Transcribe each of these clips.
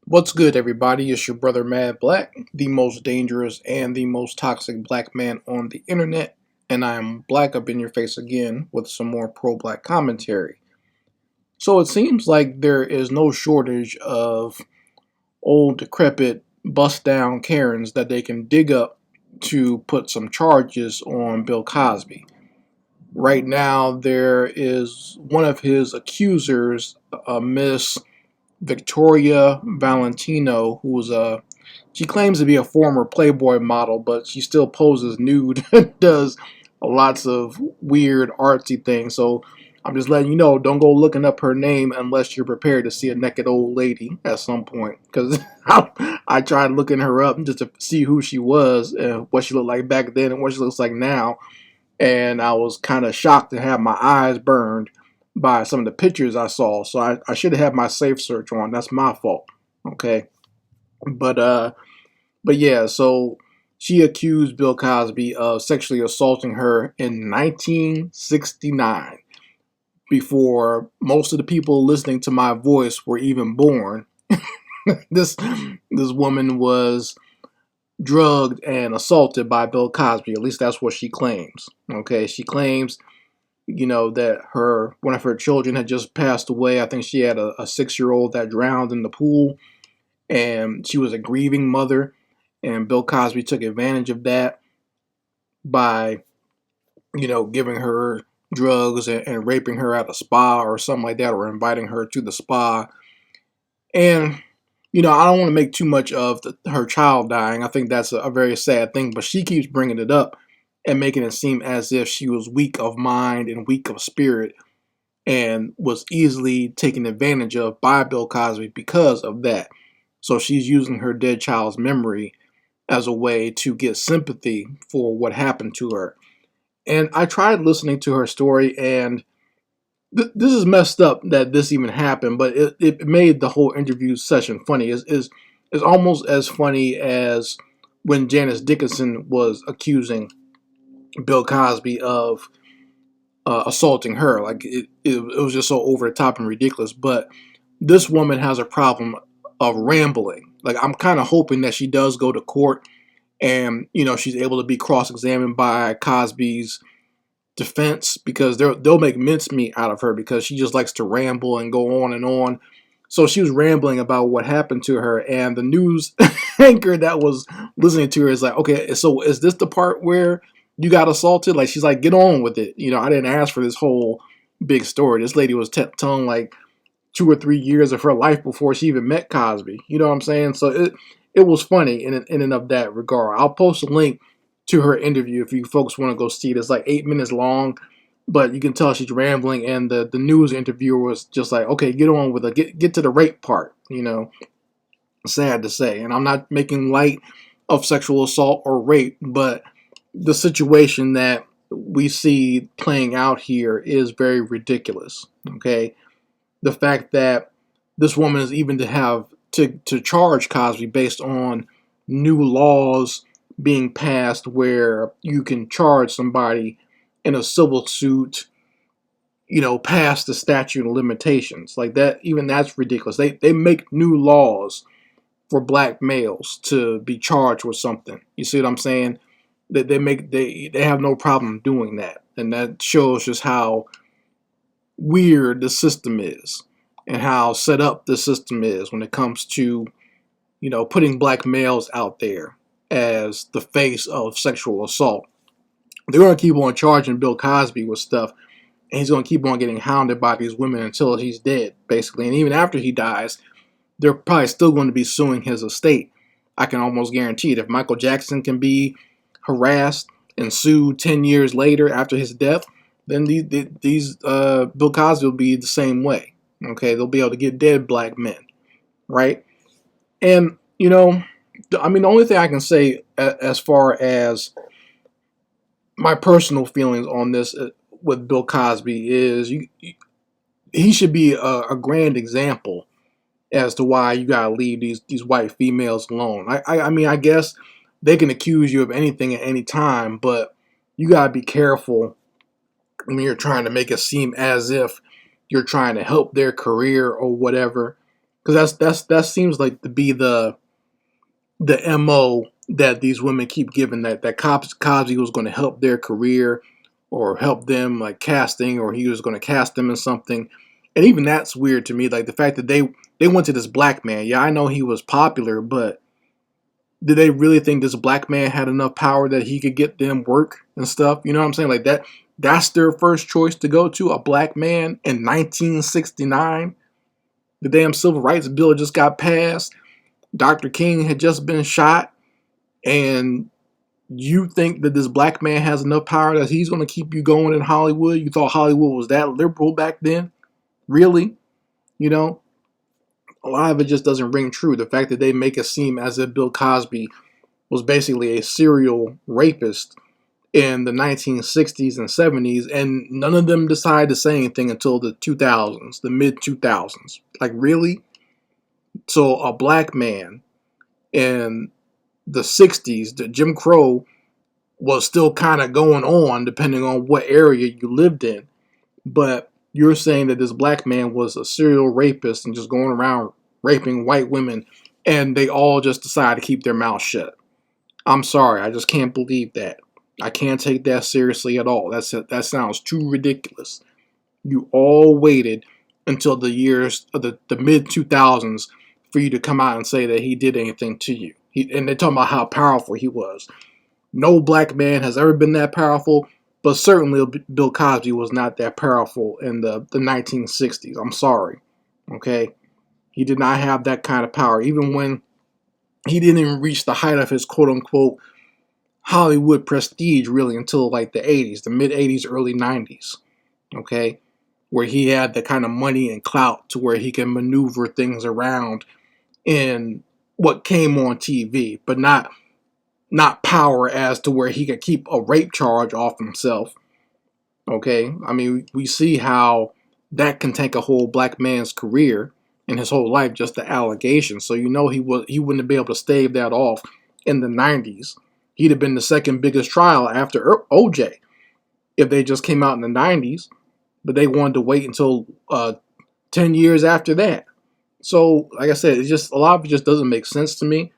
What's good, everybody? It's your brother Mad Black, the most dangerous and the most toxic black man on the internet, and I'm black up in your face again with some more pro black commentary. So it seems like there is no shortage of old, decrepit, bust down Karens that they can dig up to put some charges on Bill Cosby. Right now, there is one of his accusers, Miss Victoria Valentino, who's a she claims to be a former Playboy model, but she still poses nude and does lots of weird artsy things. So I'm just letting you know, don't go looking up her name unless you're prepared to see a naked old lady at some point. Because I tried looking her up just to see who she was and what she looked like back then and what she looks like now, and I was kind of shocked to have my eyes burned by some of the pictures I saw. So I should have had my safe search on. That's my fault. Okay, but uh, but yeah. So she accused Bill Cosby of sexually assaulting her in 1969, before most of the people listening to my voice were even born. this this woman was drugged and assaulted by Bill Cosby. At least that's what she claims. Okay, she claims that her one of her children had just passed away. I think she had a 6-year old that drowned in the pool, and she was a grieving mother. And Bill Cosby took advantage of that by giving her drugs and raping her at a spa or something like that, or inviting her to the spa. And I don't want to make too much of her child dying. I think that's a very sad thing, but she keeps bringing it up and making it seem as if she was weak of mind and weak of spirit and was easily taken advantage of by Bill Cosby because of that. So she's using her dead child's memory as a way to get sympathy for what happened to her. And I tried listening to her story, and this is messed up that this even happened, but it made the whole interview session funny. It's almost as funny as when Janice Dickinson was accusing Bill Cosby of assaulting her. Like it was just so over the top and ridiculous. But this woman has a problem of rambling. Like, I'm kind of hoping that she does go to court and she's able to be cross-examined by Cosby's defense, because they'll make mincemeat out of her because she just likes to ramble and go on and on. So she was rambling about what happened to her, and the news anchor that was listening to her is like, okay, so is this the part where you got assaulted? Like, she's like, get on with it. I didn't ask for this whole big story. This lady was telling like 2 or 3 years of her life before she even met Cosby. You know what I'm saying? So it was funny in and of that regard. I'll post a link to her interview if you folks want to go see it. It's like 8 minutes long, but you can tell she's rambling, and the news interviewer was just like, okay, get on with it, get to the rape part. Sad to say, and I'm not making light of sexual assault or rape, but the situation that we see playing out here is very ridiculous. Okay, the fact that this woman is even to charge Cosby based on new laws being passed where you can charge somebody in a civil suit, past the statute of limitations. Like that, even that's ridiculous. They make new laws for black males to be charged with something. You see what I'm saying? That they have no problem doing that. And that shows just how weird the system is and how set up the system is when it comes to putting black males out there as the face of sexual assault. They're going to keep on charging Bill Cosby with stuff, and he's going to keep on getting hounded by these women until he's dead, basically. And even after he dies, they're probably still going to be suing his estate. I can almost guarantee it. If Michael Jackson can be harassed and sued 10 years later after his death, then these Bill Cosby will be the same way. Okay, they'll be able to get dead black men, right? And the only thing I can say as far as my personal feelings on this with Bill Cosby is he should be a grand example as to why you gotta leave these white females alone. I guess they can accuse you of anything at any time, but you gotta be careful when you're trying to make it seem as if you're trying to help their career or whatever. Because that seems like to be the MO that these women keep giving, that Cosby was going to help their career or help them like casting, or he was going to cast them in something. And even that's weird to me. Like the fact that they went to this black man. Yeah, I know he was popular, but did they really think this black man had enough power that he could get them work and stuff? You know what I'm saying? Like that's their first choice to go to, a black man in 1969. The damn civil rights bill just got passed. Dr. King had just been shot, and you think that this black man has enough power that he's going to keep you going in Hollywood? You thought Hollywood was that liberal back then? Really? You know, a lot of it just doesn't ring true. The fact that they make it seem as if Bill Cosby was basically a serial rapist in the 1960s and 70s, and none of them decided to say anything until the 2000s, the mid 2000s. Like, really? So, a black man in the 60s, the Jim Crow was still kind of going on depending on what area you lived in. But you're saying that this black man was a serial rapist and just going around raping white women, and they all just decided to keep their mouth shut. I'm sorry, I just can't believe that. I can't take that seriously at all. That sounds too ridiculous. You all waited until the years of the mid 2000s for you to come out and say that he did anything to you. And they're talking about how powerful he was. No black man has ever been that powerful, but certainly Bill Cosby was not that powerful in the 1960s. I'm sorry. Okay? He did not have that kind of power. Even when he didn't even reach the height of his quote unquote Hollywood prestige really until like the 80s, the mid 80s, early 90s. Okay? Where he had the kind of money and clout to where he can maneuver things around in what came on TV, but not power as to where he could keep a rape charge off himself. Okay? I mean, we see how that can take a whole black man's career and his whole life, just the allegation. So you know he wouldn't have been able to stave that off in the 90s. He'd have been the second biggest trial after OJ if they just came out in the 90s, but they wanted to wait until 10 years after that. So, like I said, it's just a lot of it just doesn't make sense to me.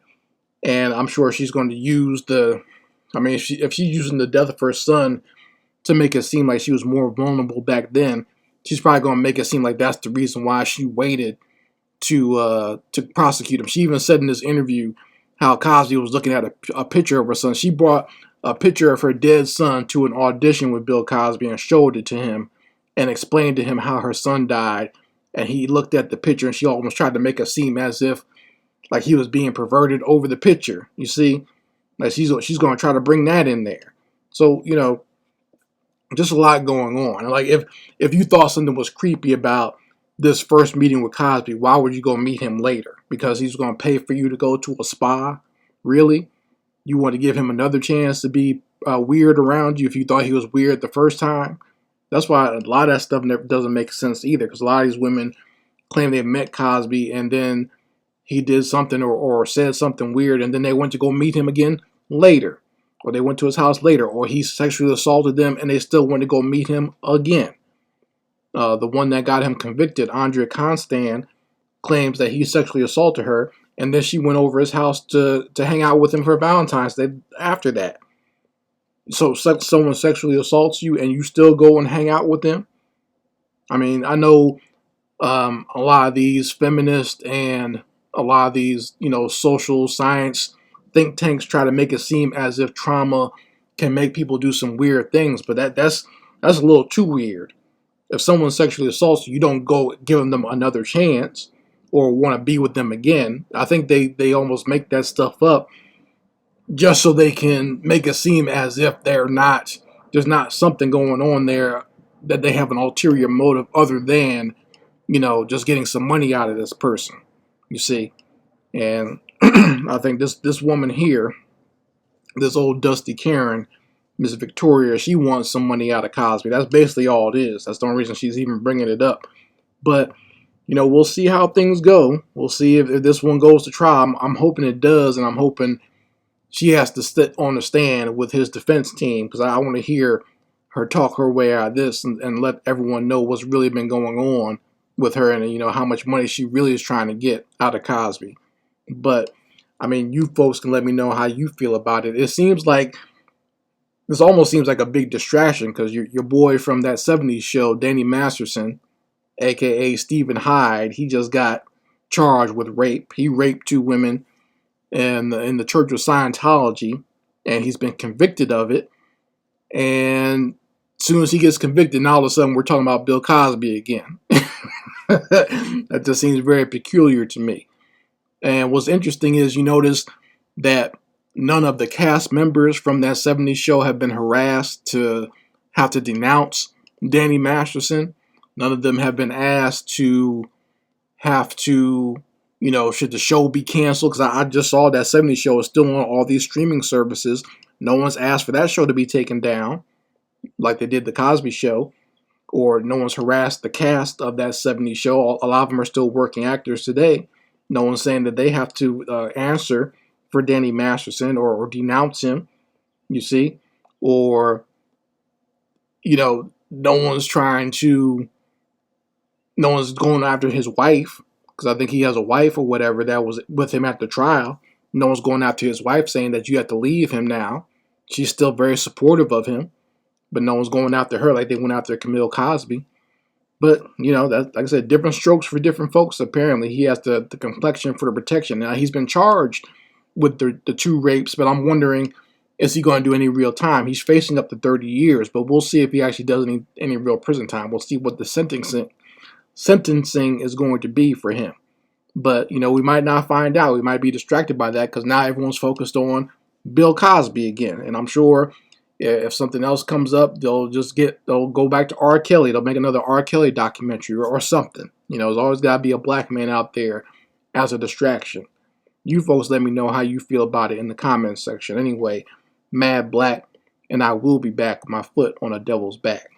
And I'm sure she's going to use if she's using the death of her son to make it seem like she was more vulnerable back then, she's probably going to make it seem like that's the reason why she waited to prosecute him. She even said in this interview how Cosby was looking at a picture of her son. She brought a picture of her dead son to an audition with Bill Cosby and showed it to him and explained to him how her son died. And he looked at the picture and she almost tried to make it seem as if like he was being perverted over the picture. You see, like she's going to try to bring that in there. So just a lot going on. And like if you thought something was creepy about this first meeting with Cosby, why would you go meet him later? Because he's going to pay for you to go to a spa? Really? You want to give him another chance to be weird around you if you thought he was weird the first time? That's why a lot of that stuff never doesn't make sense either. Because a lot of these women claim they met Cosby and then he did something or said something weird, and then they went to go meet him again later, or they went to his house later, or he sexually assaulted them and they still went to go meet him again. The one that got him convicted, Andrea Constant, claims that he sexually assaulted her, and then she went over his house to hang out with him for Valentine's Day after that. So someone sexually assaults you and you still go and hang out with them? I mean, I know a lot of these feminists and a lot of these, social science think tanks try to make it seem as if trauma can make people do some weird things, but that's a little too weird. If someone sexually assaults you, you don't go giving them another chance or want to be with them again. I think they almost make that stuff up just so they can make it seem as if there's not something going on there, that they have an ulterior motive other than, just getting some money out of this person, you see. And I think this woman here, this old dusty Karen, Miss Victoria, she wants some money out of Cosby. That's basically all it is. That's the only reason she's even bringing it up. But, we'll see how things go. We'll see if this one goes to trial. I'm hoping it does, and I'm hoping she has to sit on the stand with his defense team, because I want to hear her talk her way out of this and let everyone know what's really been going on with her, and how much money she really is trying to get out of Cosby. But I mean, you folks can let me know how you feel about it. This almost seems like a big distraction because your boy from that '70s show, Danny Masterson, aka Stephen Hyde, he just got charged with rape. He raped 2 women in the Church of Scientology, and he's been convicted of it. And as soon as he gets convicted, now all of a sudden we're talking about Bill Cosby again. That just seems very peculiar to me. And what's interesting is you notice that none of the cast members from that '70s show have been harassed to have to denounce Danny Masterson. None of them have been asked to have to, should the show be canceled? Because I just saw that '70s show is still on all these streaming services. No one's asked for that show to be taken down like they did the Cosby Show, or no one's harassed the cast of that '70s show. A lot of them are still working actors today. No one's saying that they have to answer for Danny Masterson or denounce him, you see, or no one's going after his wife, because I think he has a wife or whatever that was with him at the trial. No one's going after his wife saying that you have to leave him now. She's still very supportive of him, but no one's going after her like they went after Camille Cosby. But, that's, like I said, different strokes for different folks. Apparently, he has the complexion for the protection. Now, he's been charged with the 2 rapes, but I'm wondering, is he going to do any real time? He's facing up to 30 years, but we'll see if he actually does any real prison time. We'll see what the sentencing is going to be for him. But, we might not find out. We might be distracted by that because now everyone's focused on Bill Cosby again. And I'm sure if something else comes up, they'll go back to R. Kelly. They'll make another R. Kelly documentary or something. There's always got to be a black man out there as a distraction. You folks let me know how you feel about it in the comments section. Anyway, Mad Black, and I will be back with my foot on a devil's back.